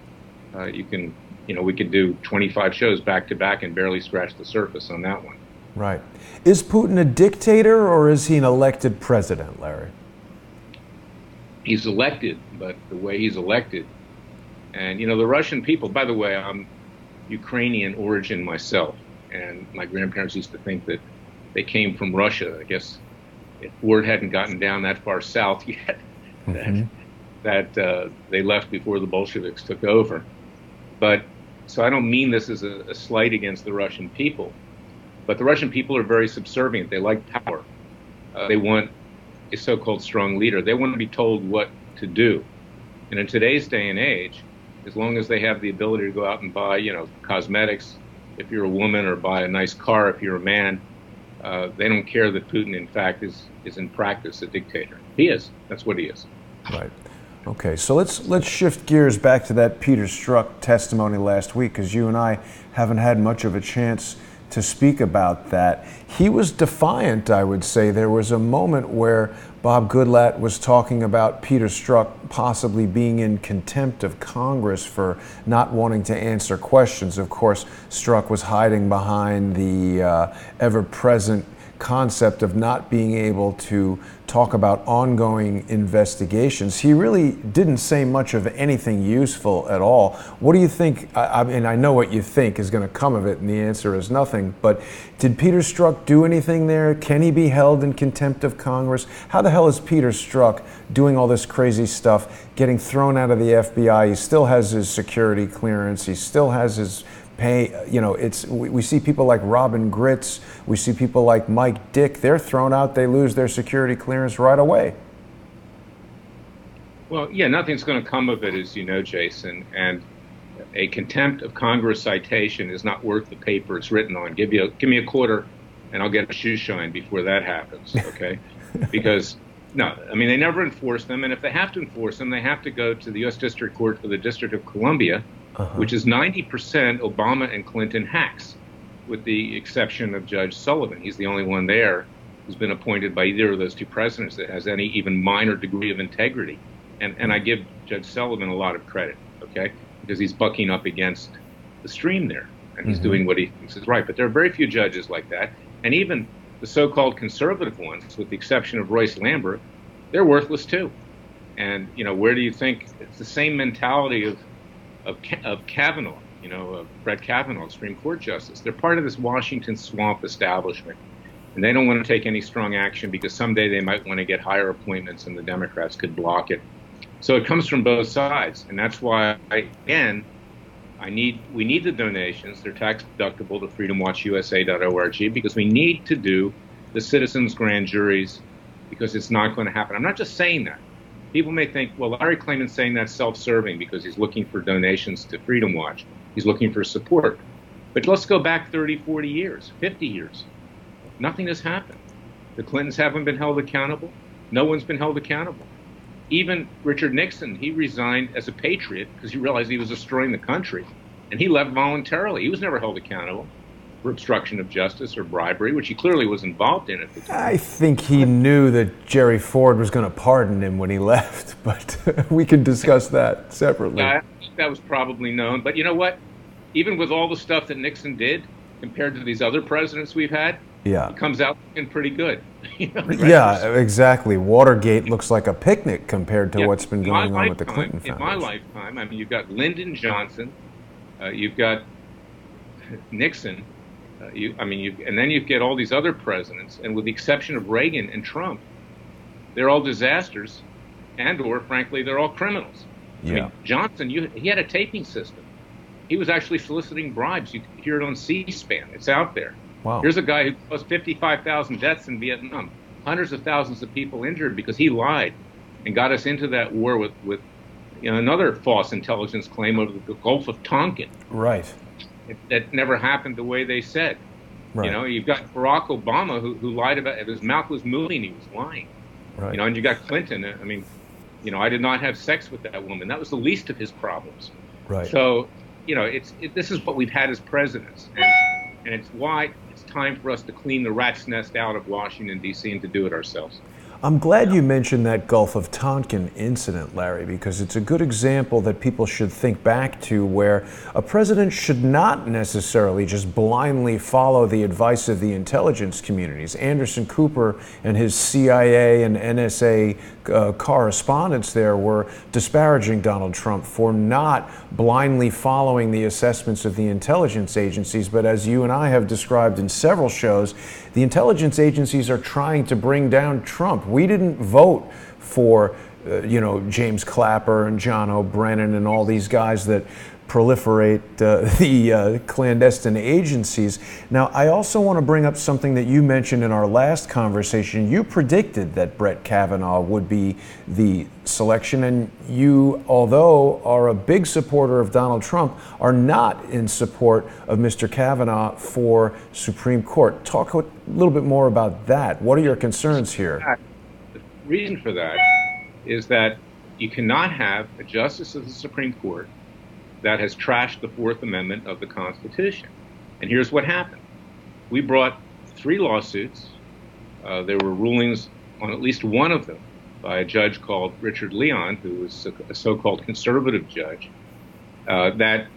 We could do 25 shows back to back and barely scratch the surface on that one. Right. Is Putin a dictator or is he an elected president, Larry? He's elected, but the way he's elected, and the Russian people, by the way, I'm Ukrainian origin myself, and my grandparents used to think that they came from Russia. I guess if word hadn't gotten down that far south yet, that they left before the Bolsheviks took over. But so I don't mean this as a slight against the Russian people, but the Russian people are very subservient. They like power. They want a so-called strong leader. They want to be told what to do. And in today's day and age, as long as they have the ability to go out and buy, cosmetics, if you're a woman, or buy a nice car if you're a man, they don't care that Putin, in fact, is in practice a dictator. He is. That's what he is. Right. Okay, so let's shift gears back to that Peter Strzok testimony last week, because you and I haven't had much of a chance to speak about that. He was defiant, I would say. There was a moment where Bob Goodlatte was talking about Peter Strzok possibly being in contempt of Congress for not wanting to answer questions. Of course, Strzok was hiding behind the ever-present concept of not being able to talk about ongoing investigations. He really didn't say much of anything useful at all. What do you think? I mean, I know what you think is going to come of it, and the answer is nothing, but did Peter Strzok do anything there? Can he be held in contempt of Congress? How the hell is Peter Strzok doing all this crazy stuff, getting thrown out of the FBI? He still has his security clearance. He still has his pay. We see people like Robin Gritz. We see people like Mike Dick. They're thrown out. They lose their security clearance right away. Well, yeah, nothing's going to come of it, as you know, Jason. And a contempt of Congress citation is not worth the paper it's written on. Give me a quarter, and I'll get a shoe shine before that happens. Okay, because no, I mean, they never enforce them, and if they have to enforce them, they have to go to the U.S. District Court for the District of Columbia, which is 90% Obama and Clinton hacks, with the exception of Judge Sullivan. He's the only one there who's been appointed by either of those two presidents that has any even minor degree of integrity. And I give Judge Sullivan a lot of credit, okay, because he's bucking up against the stream there, and he's doing what he thinks is right. But there are very few judges like that, and even the so-called conservative ones, with the exception of Royce Lamberth, they're worthless too. And, where do you think it's the same mentality of Kavanaugh, of Brett Kavanaugh, Supreme Court Justice? They're part of this Washington swamp establishment, and they don't want to take any strong action because someday they might want to get higher appointments and the Democrats could block it. So it comes from both sides, and that's why, we need the donations. They're tax deductible to freedomwatchusa.org, because we need to do the citizens' grand juries, because it's not going to happen. I'm not just saying that. People may think, well, Larry Klayman's saying that's self-serving because he's looking for donations to Freedom Watch. He's looking for support. But let's go back 30, 40 years, 50 years. Nothing has happened. The Clintons haven't been held accountable. No one's been held accountable. Even Richard Nixon, he resigned as a patriot because he realized he was destroying the country, and he left voluntarily. He was never held accountable for obstruction of justice or bribery, which he clearly was involved in at the time. I think he knew that Jerry Ford was going to pardon him when he left, but we can discuss that separately. That was probably known. But you know what? Even with all the stuff that Nixon did, compared to these other presidents we've had, he comes out looking pretty good. Yeah, exactly. Watergate looks like a picnic compared to what's been going on with the Clinton Foundation. In my lifetime, I mean, you've got Lyndon Johnson, you've got Nixon, and then you get all these other presidents, and with the exception of Reagan and Trump, they're all disasters, or frankly, they're all criminals. I mean, Johnson, he had a taping system. He was actually soliciting bribes. You could hear it on C-SPAN. It's out there. Wow. Here's a guy who caused 55,000 deaths in Vietnam, hundreds of thousands of people injured because he lied and got us into that war with another false intelligence claim over the Gulf of Tonkin. Right. That never happened the way they said. Right. You've got Barack Obama who lied about it. His mouth was moving, he was lying. Right. And you got Clinton. I mean, I did not have sex with that woman. That was the least of his problems. Right. So, this is what we've had as presidents, and it's why it's time for us to clean the rat's nest out of Washington, D.C., and to do it ourselves. I'm glad you mentioned that Gulf of Tonkin incident, Larry, because it's a good example that people should think back to, where a president should not necessarily just blindly follow the advice of the intelligence communities. Anderson Cooper and his CIA and NSA correspondents there were disparaging Donald Trump for not blindly following the assessments of the intelligence agencies. But as you and I have described in several shows, the intelligence agencies are trying to bring down Trump. We didn't vote for, James Clapper and John O'Brennan and all these guys that proliferate the clandestine agencies. Now, I also want to bring up something that you mentioned in our last conversation. You predicted that Brett Kavanaugh would be the selection, and you, although are a big supporter of Donald Trump, are not in support of Mr. Kavanaugh for Supreme Court. Talk a little bit more about that. What are your concerns here? The reason for that is that you cannot have a justice of the Supreme Court that has trashed the Fourth Amendment of the Constitution. And here's what happened. We brought 3 lawsuits. There were rulings on at least one of them by a judge called Richard Leon, who was a so-called conservative judge, that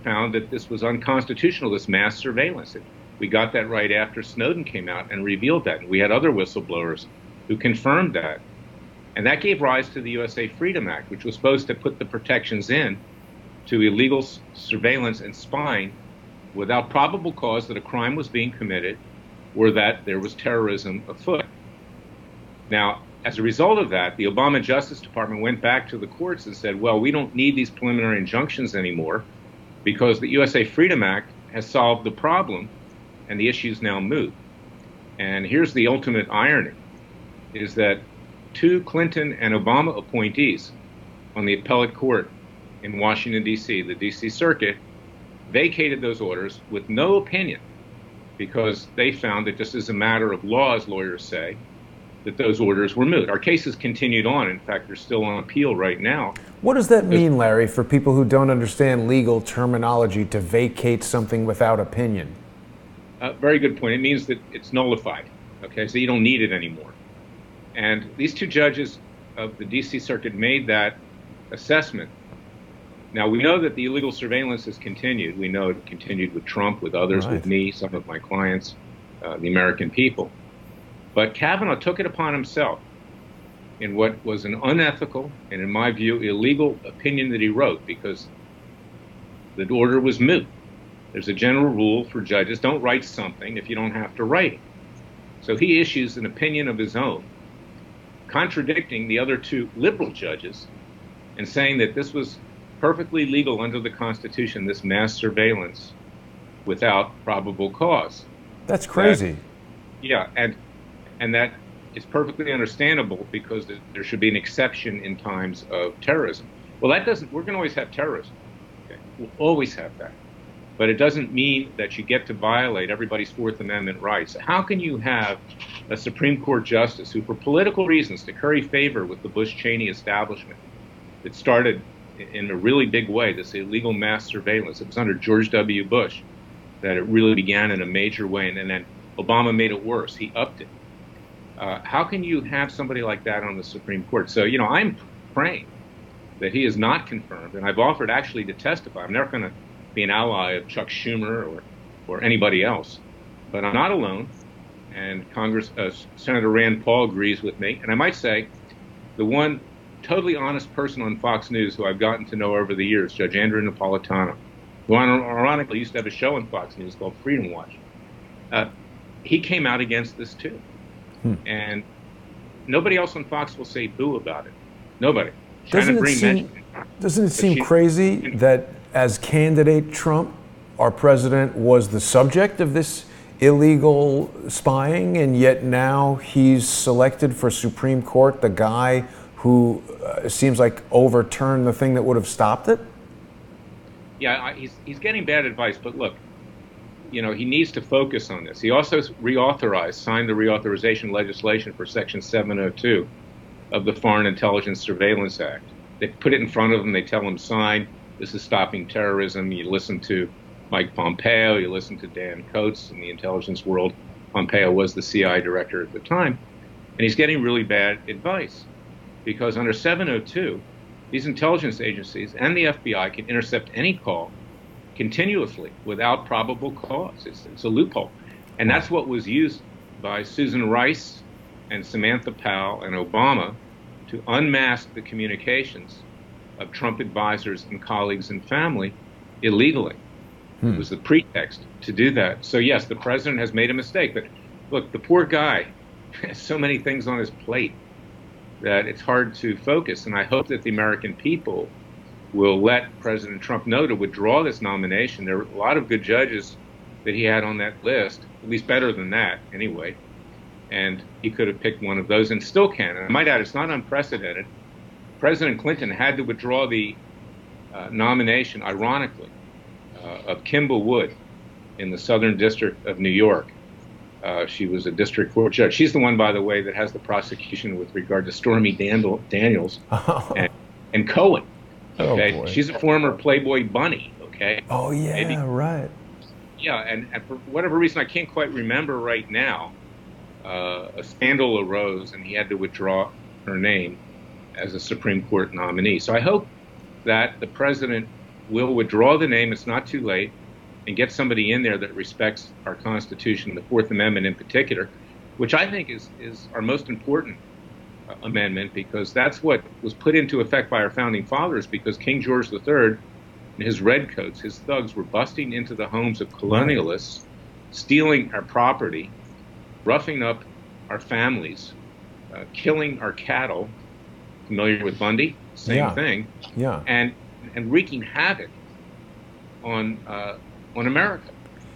found that this was unconstitutional, this mass surveillance. We got that right after Snowden came out and revealed that. And we had other whistleblowers who confirmed that. And that gave rise to the USA Freedom Act, which was supposed to put the protections in to illegal surveillance and spying without probable cause that a crime was being committed or that there was terrorism afoot. Now, as a result of that, the Obama Justice Department went back to the courts and said, well, we don't need these preliminary injunctions anymore because the USA Freedom Act has solved the problem and the issue is now moot. And here's the ultimate irony, is that 2 Clinton and Obama appointees on the appellate court in Washington, D.C., the D.C. Circuit, vacated those orders with no opinion because they found that just as a matter of law, as lawyers say, that those orders were moot. Our cases continued on. In fact, they're still on appeal right now. What does that mean, Larry, for people who don't understand legal terminology, to vacate something without opinion? Very good point. It means that it's nullified, okay, so you don't need it anymore. And these 2 judges of the D.C. Circuit made that assessment. Now, we know that the illegal surveillance has continued. We know it continued with Trump, with others, right, with me, some of my clients, the American people. But Kavanaugh took it upon himself in what was an unethical and, in my view, illegal opinion that he wrote, because the order was moot. There's a general rule for judges: don't write something if you don't have to write it. So he issues an opinion of his own, contradicting the other 2 liberal judges and saying that this was perfectly legal under the Constitution, this mass surveillance without probable cause. That's crazy. And that is perfectly understandable because there should be an exception in times of terrorism. Well, that doesn't, we're going to always have terrorism. Okay? We'll always have that. But it doesn't mean that you get to violate everybody's Fourth Amendment rights. How can you have a Supreme Court justice who, for political reasons, to curry favor with the Bush-Cheney establishment, that started in a really big way this illegal mass surveillance? It was under George W. Bush that it really began in a major way, and then Obama made it worse. He upped it. How can you have somebody like that on the Supreme Court? So, I'm praying that he is not confirmed, and I've offered actually to testify. I'm never going to be an ally of Chuck Schumer or anybody else, but I'm not alone, and Senator Rand Paul agrees with me. And I might say the one totally honest person on Fox News who I've gotten to know over the years, Judge Andrew Napolitano, who ironically used to have a show on Fox News called Freedom Watch. He came out against this too. And nobody else on Fox will say boo about it. Nobody. Doesn't it seem crazy that as candidate Trump, our president, was the subject of this illegal spying, and yet now he's selected for Supreme Court, the guy who seems like overturned the thing that would have stopped it? Yeah, he's getting bad advice, but look, he needs to focus on this. He also signed the reauthorization legislation for Section 702 of the Foreign Intelligence Surveillance Act. They put it in front of him. They tell him, sign. This is stopping terrorism. You listen to Mike Pompeo. You listen to Dan Coates in the intelligence world. Pompeo was the CIA director at the time. And he's getting really bad advice because under 702, these intelligence agencies and the FBI can intercept any call continuously without probable cause. It's a loophole. And that's what was used by Susan Rice and Samantha Powell and Obama to unmask the communications of Trump advisors and colleagues and family illegally. It was the pretext to do that. So yes, the president has made a mistake, but look, the poor guy has so many things on his plate that it's hard to focus. And I hope that the American people will let President Trump know to withdraw this nomination. There are a lot of good judges that he had on that list, at least better than that anyway. And he could have picked one of those and still can. And I might add, it's not unprecedented. President Clinton had to withdraw the nomination, ironically, of Kimball Wood in the Southern District of New York. She was a district court judge. She's the one, by the way, that has the prosecution with regard to Stormy Daniels and Cohen. Okay, oh, she's a former Playboy bunny. Okay. Oh yeah, maybe, right. Yeah, and for whatever reason, I can't quite remember right now. A scandal arose, and he had to withdraw her name as a Supreme Court nominee. So I hope that the president will withdraw the name. It's not too late, and get somebody in there that respects our Constitution, the Fourth Amendment in particular, which I think is our most important amendment, because that's what was put into effect by our founding fathers, because King George III and his redcoats, his thugs, were busting into the homes of colonialists, stealing our property, roughing up our families, killing our cattle. Familiar with Bundy? Same thing. Yeah. And wreaking havoc on America.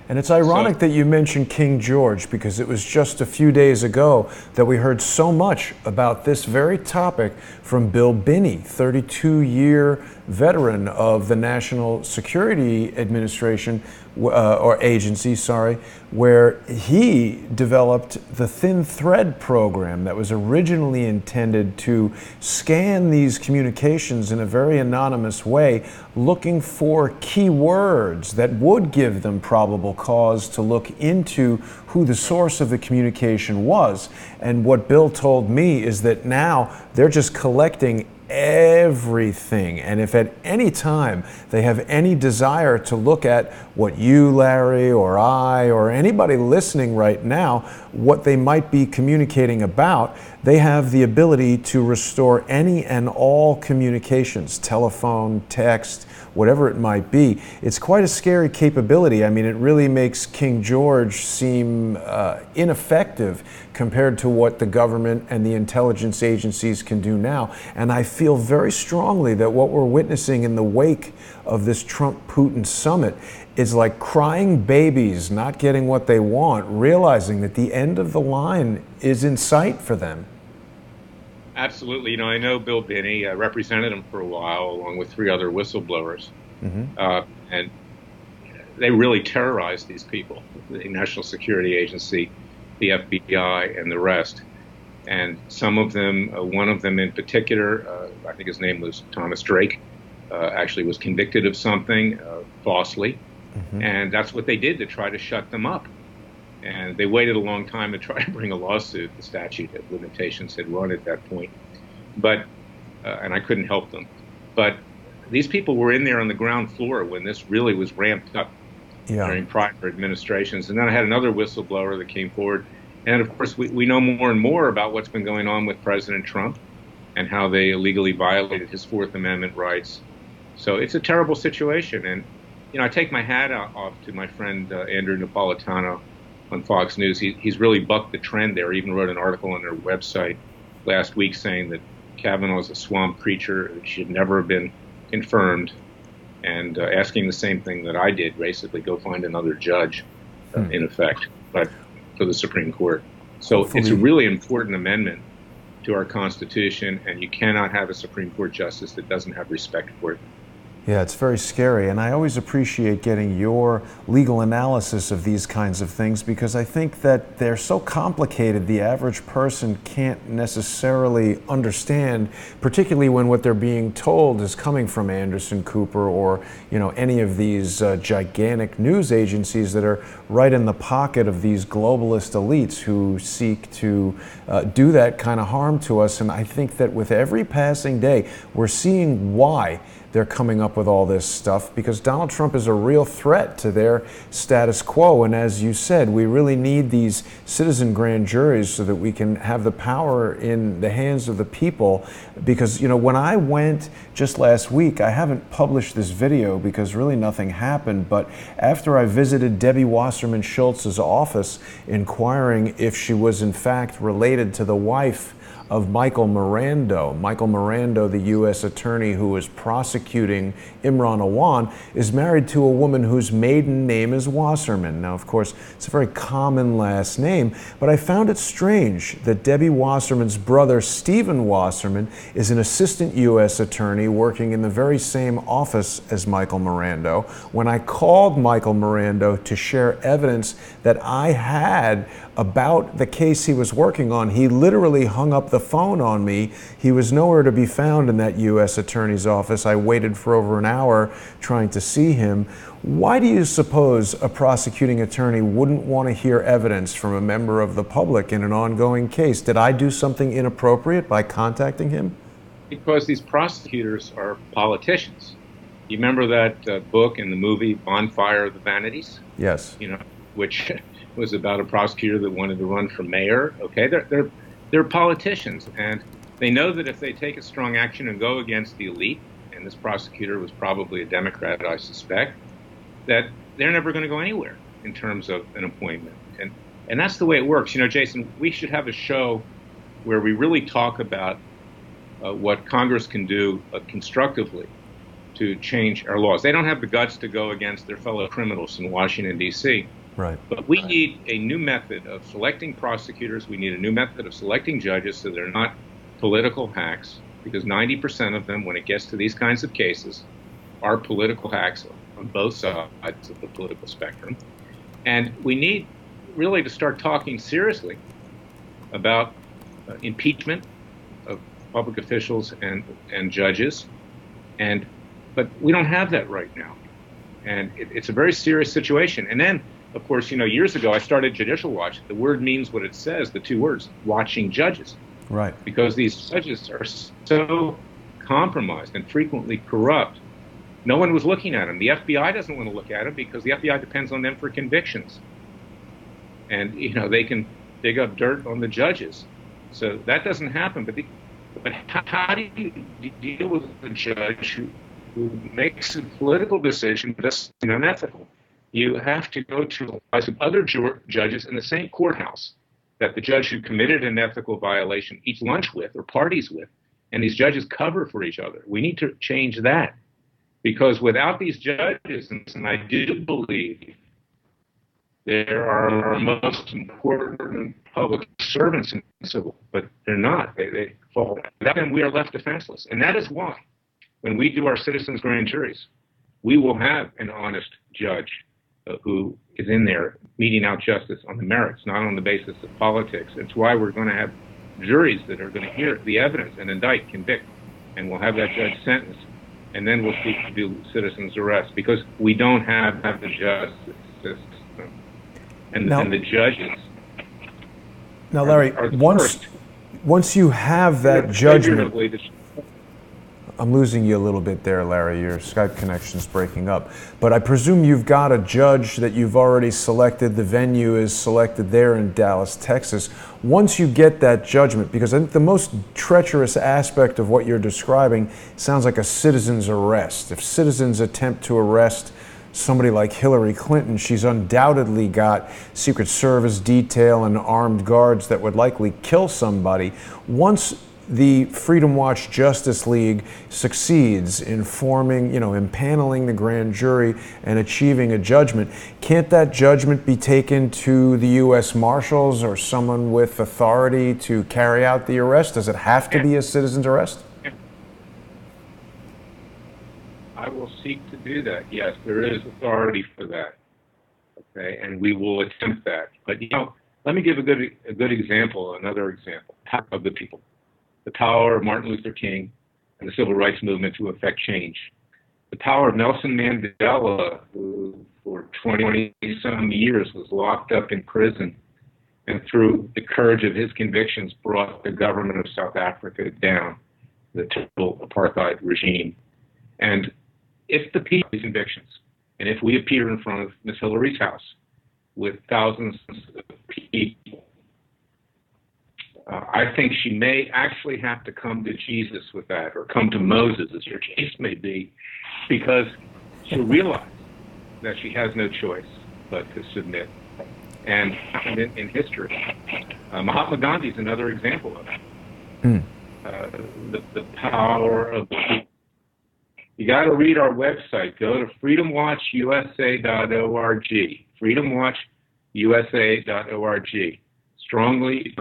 And it's ironic that you mentioned King George, because it was just a few days ago that we heard so much about this very topic from Bill Binney, 32-year veteran of the National Security Administration, or agency, sorry, where he developed the Thin Thread program that was originally intended to scan these communications in a very anonymous way, looking for keywords that would give them probable cause to look into who the source of the communication was. And what Bill told me is that now they're just collecting everything, and if at any time they have any desire to look at what you, Larry, or I, or anybody listening right now, what they might be communicating about, they have the ability to restore any and all communications, telephone, text, whatever it might be. It's quite a scary capability. I mean, it really makes King George seem ineffective compared to what the government and the intelligence agencies can do now. And I feel very strongly that what we're witnessing in the wake of this Trump-Putin summit is like crying babies not getting what they want, realizing that the end of the line is in sight for them. Absolutely. You know, I know Bill Binney. I represented him for a while along with 3 other whistleblowers. And they really terrorized these people, the National Security Agency, the FBI, and the rest. And some of them, one of them in particular, I think his name was Thomas Drake, actually was convicted of something falsely. And that's what they did to try to shut them up. And they waited a long time to try to bring a lawsuit. The statute of limitations had run at that point. But, and I couldn't help them. But these people were in there on the ground floor when this really was ramped up during prior administrations. And then I had another whistleblower that came forward. And of course, we know more and more about what's been going on with President Trump and how they illegally violated his Fourth Amendment rights. So it's a terrible situation. And, you know, I take my hat off to my friend Andrew Napolitano on Fox News. He's really bucked the trend there. He even wrote an article on their website last week saying that Kavanaugh is a swamp creature, that should never have been confirmed, and asking the same thing that I did, basically go find another judge, in effect. but for the Supreme Court. So it's a Hopefully. really important amendment to our Constitution, and you cannot have a Supreme Court justice that doesn't have respect for it. Yeah, it's very scary, and I always appreciate getting your legal analysis of these kinds of things because I think that they're so complicated the average person can't necessarily understand, particularly when what they're being told is coming from Anderson Cooper or, you know, any of these gigantic news agencies that are right in the pocket of these globalist elites who seek to do that kind of harm to us. And I think that with every passing day, we're seeing why they're coming up with all this stuff, because Donald Trump is a real threat to their status quo. And as you said, we really need these citizen grand juries so that we can have the power in the hands of the people. Because, you know, when I went just last week, I haven't published this video because really nothing happened, but after I visited Debbie Wasserman Schultz's office inquiring if she was in fact related to the wife of Michael Mirando. Michael Mirando, the U.S. attorney who is prosecuting Imran Awan, is married to a woman whose maiden name is Wasserman. Now, of course, it's a very common last name, but I found it strange that Debbie Wasserman's brother, Stephen Wasserman, is an assistant U.S. attorney working in the very same office as Michael Mirando. When I called Michael Mirando to share evidence that I had about the case he was working on, he literally hung up the phone on me. He was nowhere to be found in that U.S. attorney's office. I waited for over an hour trying to see him. Why do you suppose a prosecuting attorney wouldn't want to hear evidence from a member of the public in an ongoing case? Did I do something inappropriate by contacting him? Because these prosecutors are politicians. You remember that book and the movie Bonfire of the Vanities? Yes. You know, which was about a prosecutor that wanted to run for mayor. Okay, they're politicians, and they know that if they take a strong action and go against the elite, and this prosecutor was probably a Democrat, I suspect, that they're never going to go anywhere in terms of an appointment. And that's the way it works. You know, Jason, we should have a show where we really talk about what Congress can do constructively to change our laws. They don't have the guts to go against their fellow criminals in Washington, D.C., Right. But we need a new method of selecting prosecutors. We need a new method of selecting judges so they're not political hacks, because 90% of them, when it gets to these kinds of cases, are political hacks on both sides of the political spectrum. And we need really to start talking seriously about impeachment of public officials and judges. But we don't have that right now. And it's a very serious situation. And then, of course, you know, years ago, I started Judicial Watch. The word means what it says, the two words, watching judges. Right. Because these judges are so compromised and frequently corrupt. No one was looking at them. The FBI doesn't want to look at them because the FBI depends on them for convictions. And, you know, they can dig up dirt on the judges. So that doesn't happen. But how do you deal with a judge who makes a political decision that's unethical? You have to go to some other judges in the same courthouse that the judge who committed an ethical violation eats lunch with or parties with, and these judges cover for each other. We need to change that, because without these judges, and I do believe there are our most important public servants in civil, but they're not. They fall. Without them, we are left defenseless, and that is why when we do our citizens' grand juries, we will have an honest judge who is in there meting out justice on the merits, not on the basis of politics. It's why we're going to have juries that are going to hear the evidence and indict, convict, and we'll have that judge sentenced, and then we'll seek to do citizens' arrest, because we don't have the justice system. And the judges. Now, Larry, once you have that judgment. I'm losing you a little bit there, Larry. Your Skype connection's breaking up. But I presume you've got a judge that you've already selected. The venue is selected there in Dallas, Texas. Once you get that judgment, because I think the most treacherous aspect of what you're describing sounds like a citizen's arrest. If citizens attempt to arrest somebody like Hillary Clinton, she's undoubtedly got Secret Service detail and armed guards that would likely kill somebody. Once the Freedom Watch Justice League succeeds in forming, impaneling the grand jury and achieving a judgment, can't that judgment be taken to the U.S. Marshals or someone with authority to carry out the arrest? Does it have to be a citizen's arrest? I will seek to do that. Yes, there is authority for that. Okay, and we will attempt that. But let me give a good example, another example of the people, the power of Martin Luther King and the civil rights movement to effect change, the power of Nelson Mandela, who for 20-some years was locked up in prison, and through the courage of his convictions brought the government of South Africa down, the total apartheid regime. And if the people's convictions, and if we appear in front of Miss Hillary's house with thousands of people, I think she may actually have to come to Jesus with that, or come to Moses, as your case may be, because she'll realize that she has no choice but to submit. And in history, Mahatma Gandhi is another example of it. The power of the people. You got to read our website. Go to freedomwatchusa.org. freedomwatchusa.org. Strongly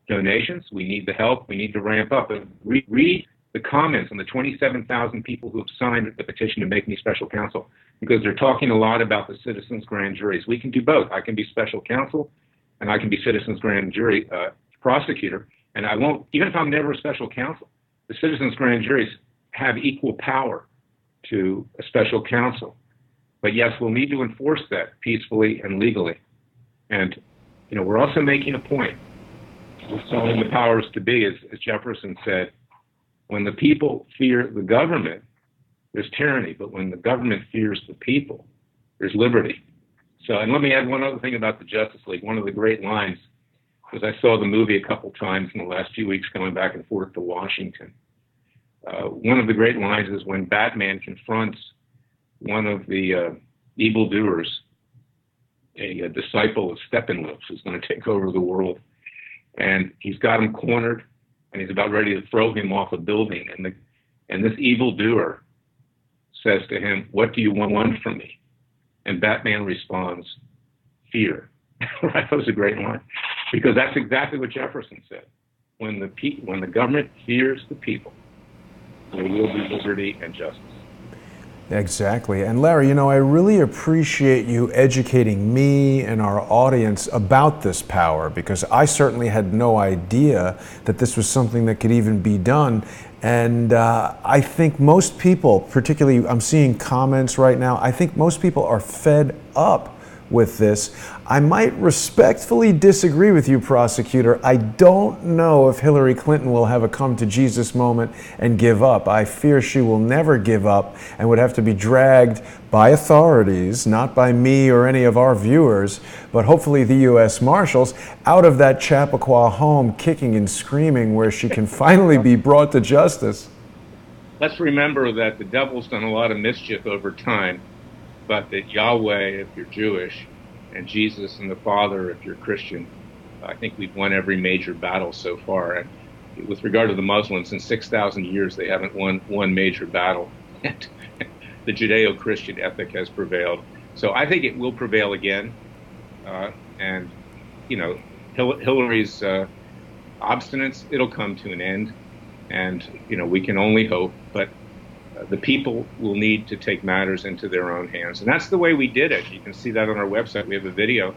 donations. We need the help. We need to ramp up. And read the comments on the 27,000 people who have signed the petition to make me special counsel, because they're talking a lot about the citizens' grand juries. We can do both. I can be special counsel, and I can be citizens' grand jury prosecutor. And I won't, even if I'm never a special counsel, the citizens' grand juries have equal power to a special counsel. But yes, we'll need to enforce that peacefully and legally. And, we're also making a point with selling the powers to be, as Jefferson said, when the people fear the government, there's tyranny. But when the government fears the people, there's liberty. So, and let me add one other thing about the Justice League. One of the great lines, because I saw the movie a couple times in the last few weeks going back and forth to Washington. One of the great lines is when Batman confronts one of the evildoers, a disciple of Steppenwolf, who's going to take over the world. And he's got him cornered, and he's about ready to throw him off a building. And this evildoer says to him, "What do you want from me?" And Batman responds, "Fear." Right? That was a great line, because that's exactly what Jefferson said. When the government fears the people, there will be liberty and justice. Exactly. And Larry, I really appreciate you educating me and our audience about this power, because I certainly had no idea that this was something that could even be done. And I think most people, particularly I'm seeing comments right now, I think most people are fed up with this. I might respectfully disagree with you, prosecutor. I don't know if Hillary Clinton will have a come to Jesus moment and give up. I fear she will never give up and would have to be dragged by authorities, not by me or any of our viewers, but hopefully the U.S. Marshals, out of that Chappaqua home kicking and screaming, where she can finally be brought to justice. Let's remember that the devil's done a lot of mischief over time, but that Yahweh, if you're Jewish, and Jesus and the Father, if you're Christian, I think we've won every major battle so far. And with regard to the Muslims, in 6,000 years, they haven't won one major battle. And the Judeo-Christian ethic has prevailed. So I think it will prevail again. And, Hillary's obstinance, it'll come to an end. And, we can only hope. But the people will need to take matters into their own hands. And that's the way we did it. You can see that on our website. We have a video.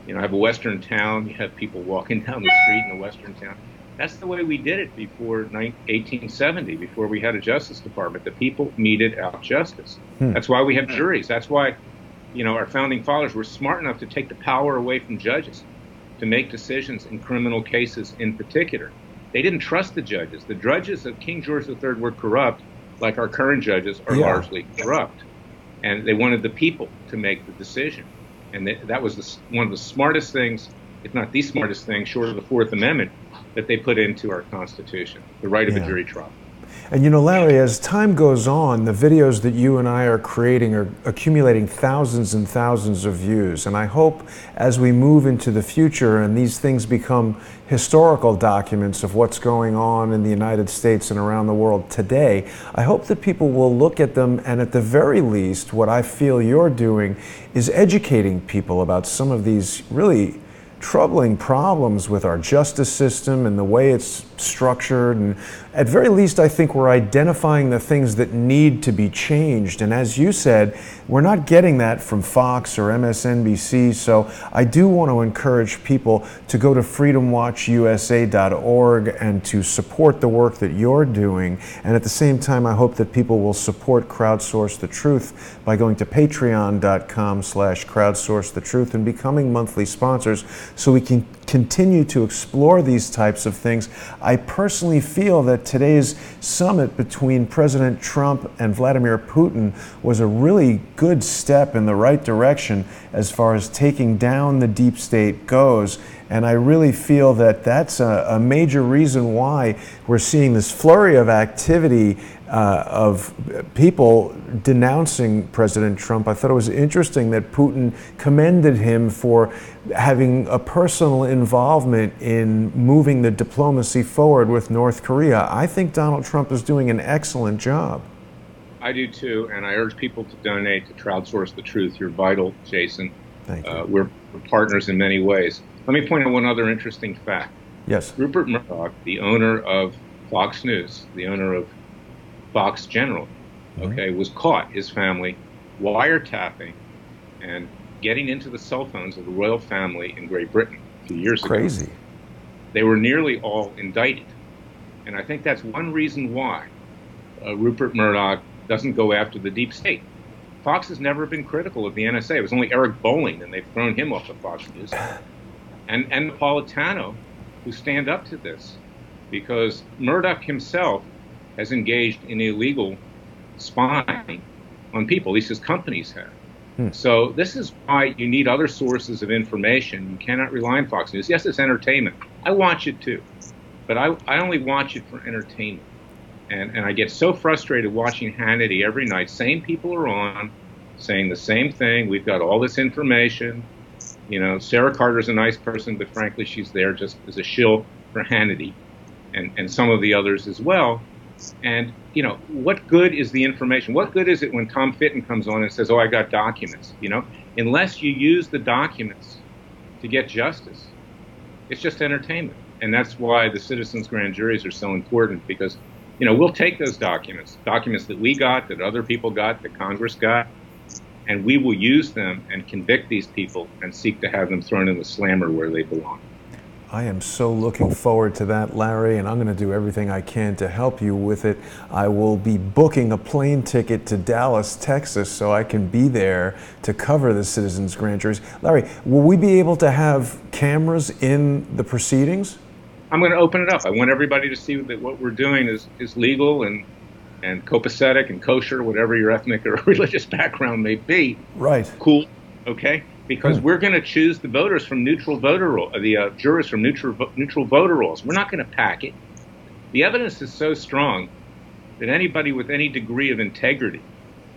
I have a Western town. You have people walking down the street in a Western town. That's the way we did it before 1870, before we had a Justice Department. The people meted out justice. That's why we have juries. That's why, our founding fathers were smart enough to take the power away from judges to make decisions in criminal cases in particular. They didn't trust the judges. The judges of King George III were corrupt, like our current judges are largely corrupt. And they wanted the people to make the decision. And that was one of the smartest things, if not the smartest thing, short of the Fourth Amendment, that they put into our Constitution, the right of a jury trial. And you know, Larry, as time goes on, the videos that you and I are creating are accumulating thousands and thousands of views. And I hope as we move into the future and these things become historical documents of what's going on in the United States and around the world today, I hope that people will look at them, and at the very least, what I feel you're doing is educating people about some of these really troubling problems with our justice system and the way it's structured. And at very least, I think we're identifying the things that need to be changed. And as you said, we're not getting that from Fox or MSNBC. So I do want to encourage people to go to freedomwatchusa.org and to support the work that you're doing. And at the same time, I hope that people will support Crowdsource the Truth by going to patreon.com/crowdsourcethetruth and becoming monthly sponsors, so we can continue to explore these types of things. I personally feel that today's summit between President Trump and Vladimir Putin was a really good step in the right direction as far as taking down the deep state goes. And I really feel that that's a major reason why we're seeing this flurry of activity of people denouncing President Trump. I thought it was interesting that Putin commended him for having a personal involvement in moving the diplomacy forward with North Korea. I think Donald Trump is doing an excellent job. I do too, and I urge people to donate to Crowdsource the Truth. You're vital, Jason. Thank you. We're partners in many ways. Let me point out one other interesting fact. Yes. Rupert Murdoch, the owner of Fox News, the owner of Fox General, was caught, his family, wiretapping and getting into the cell phones of the royal family in Great Britain a few years ago. Crazy. They were nearly all indicted. And I think that's one reason why Rupert Murdoch doesn't go after the deep state. Fox has never been critical of the NSA. It was only Eric Bolling, and they've thrown him off of Fox News. And Napolitano, who stand up to this, because Murdoch himself has engaged in illegal spying on people, at least his companies have. So this is why you need other sources of information. You cannot rely on Fox News. Yes, it's entertainment. I watch it too, but I only watch it for entertainment. And I get so frustrated watching Hannity every night. Same people are on, saying the same thing. We've got all this information. You know, Sarah Carter's a nice person, but frankly, she's there just as a shill for Hannity and some of the others as well. And, you know, what good is the information? What good is it when Tom Fitton comes on and says, oh, I got documents, you know? Unless you use the documents to get justice, it's just entertainment. And that's why the citizens' grand juries are so important, because, you know, we'll take those documents that we got, that other people got, that Congress got, and we will use them and convict these people and seek to have them thrown in the slammer where they belong. I am so looking forward to that, Larry, and I'm going to do everything I can to help you with it. I will be booking a plane ticket to Dallas, Texas, so I can be there to cover the citizens' grand juries. Larry, will we be able to have cameras in the proceedings? I'm going to open it up. I want everybody to see that what we're doing is legal and copacetic and kosher, whatever your ethnic or religious background may be. Right. Cool. Okay. Because we're going to choose the voters from neutral voter roll, the jurors from neutral voter rolls. We're not going to pack it. The evidence is so strong that anybody with any degree of integrity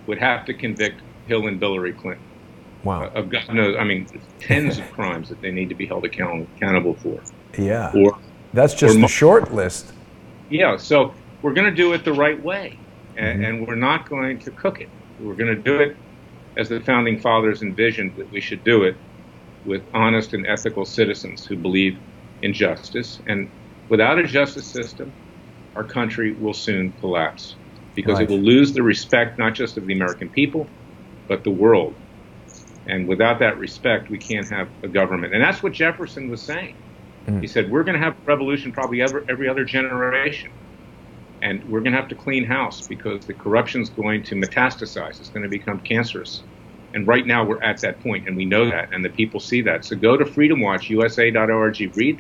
would have to convict Hill and Hillary Clinton. Wow. Of God knows, I mean, tens of crimes that they need to be held accountable for. Yeah. That's just the short list. Yeah. So we're going to do it the right way, and we're not going to cook it. We're going to do it as the founding fathers envisioned that we should do it, with honest and ethical citizens who believe in justice. And without a justice system, our country will soon collapse, because it will lose the respect not just of the American people, but the world. And without that respect, we can't have a government. And that's what Jefferson was saying. He said, we're going to have a revolution probably every other generation. And we're going to have to clean house, because the corruption's going to metastasize. It's going to become cancerous. And right now we're at that point, and we know that, and the people see that. So go to freedomwatchusa.org, read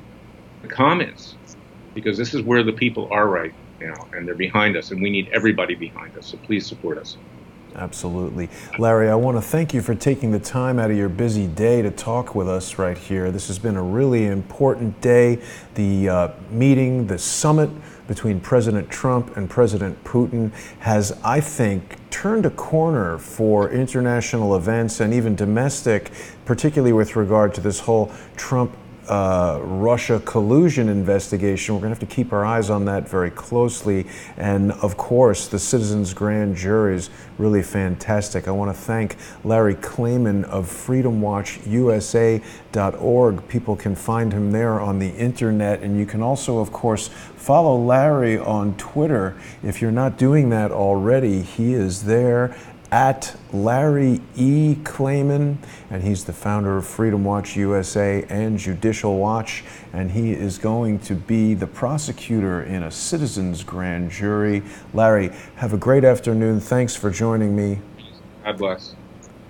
the comments, because this is where the people are right now, and they're behind us, and we need everybody behind us. So please support us. Absolutely. Larry, I want to thank you for taking the time out of your busy day to talk with us right here. This has been a really important day. The meeting, the summit between President Trump and President Putin has, I think, turned a corner for international events and even domestic, particularly with regard to this whole Trump Russia collusion investigation. We're going to have to keep our eyes on that very closely. And of course, the Citizens Grand Jury is really fantastic. I want to thank Larry Klayman of freedomwatchusa.org. People can find him there on the internet. And you can also, of course, follow Larry on Twitter. If you're not doing that already, he is there at Larry E. Klayman, and he's the founder of Freedom Watch USA and Judicial Watch, and he is going to be the prosecutor in a citizens grand jury. Larry, have a great afternoon. Thanks for joining me. God bless.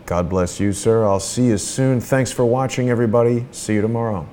God bless you, sir. I'll see you soon. Thanks for watching, everybody. See you tomorrow.